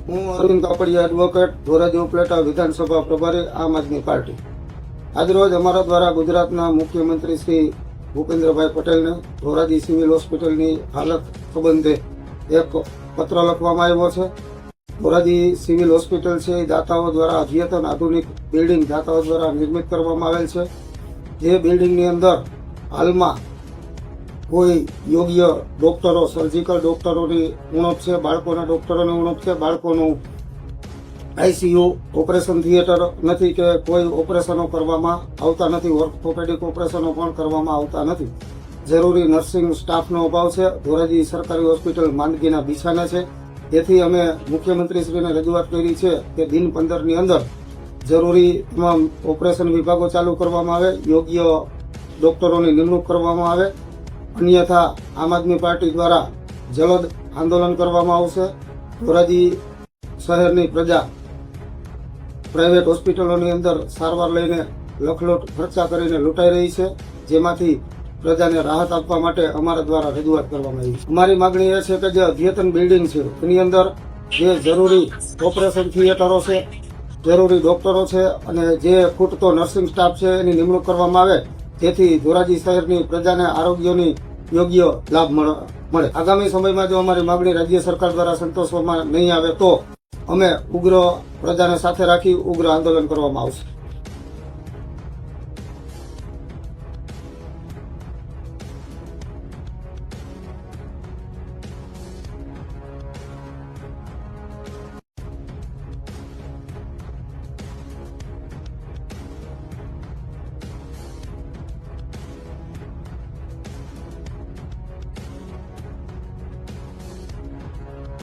હું અરવિંદ કાપડિયા એડવોકેટ, ધોરાજી ઉપલેટા વિધાનસભા પ્રભારી, આમ આદમી પાર્ટી। આજરોજ અમારા દ્વારા ગુજરાતના મુખ્યમંત્રી શ્રી ભૂપેન્દ્રભાઈ પટેલને ધોરાજી સિવિલ હોસ્પિટલની હાલત સંબંધે એક પત્ર લખવામાં આવ્યો છે। ધોરાજી સિવિલ હોસ્પિટલ છે એ દાતાઓ દ્વારા અદ્યતન આધુનિક બિલ્ડિંગ દાતાઓ દ્વારા નિર્મિત કરવામાં આવેલ છે। જે બિલ્ડિંગની અંદર હાલમાં કોઈ યોગ્ય ડોક્ટરો, સર્જિકલ ડોક્ટરોની ઉણપ છે, બાળકોના ડોક્ટરોની ઉણપ છે, બાળકોનું આઈસીયુ ઓપરેશન થિયેટર નથી કે કોઈ ઓપરેશનો કરવામાં આવતા નથી, ઓર્થોપેડિક ઓપરેશનો પણ કરવામાં આવતા નથી। જરૂરી નર્સિંગ સ્ટાફનો અભાવ છે। ધોરાજી સરકારી હોસ્પિટલ માંદગીના બિછાના છે। તેથી અમે મુખ્યમંત્રીશ્રીને રજૂઆત કરી છે કે દિન 15ની અંદર જરૂરી તમામ ઓપરેશન વિભાગો ચાલુ કરવામાં આવે, યોગ્ય ડોક્ટરોની નિમણૂક કરવામાં આવે, અન્યથા આમ આદમી પાર્ટી દ્વારા જલદ આંદોલન કરવામાં આવશે। ધોરાજી શહેરની પ્રજા પ્રાઇવેટ હોસ્પિટલોની અંદર સારવાર લઈને લખલોટ ખર્ચા કરીને લૂંટાઈ રહી છે, જેમાંથી પ્રજાને રાહત આપવા માટે અમારા દ્વારા રજૂઆત કરવામાં આવી છે। અમારી માગણી એ છે કે જે અદ્યતન બિલ્ડિંગ છે એની અંદર જે જરૂરી ઓપરેશન થિયેટરો છે, જરૂરી ડોક્ટરો છે અને જે ખૂટતો નર્સિંગ સ્ટાફ છે એની નિમણૂક કરવામાં આવે, જેથી ધોરાજી શહેરની પ્રજાને આરોગ્યની યોગ્ય લાભ મળે। આગામી સમયમાં જો અમારી માગણી રાજ્ય સરકાર દ્વારા સંતોષવામાં નહીં આવે તો અમે ઉગ્ર પ્રજાને સાથે રાખી ઉગ્ર આંદોલન કરવામાં આવશે।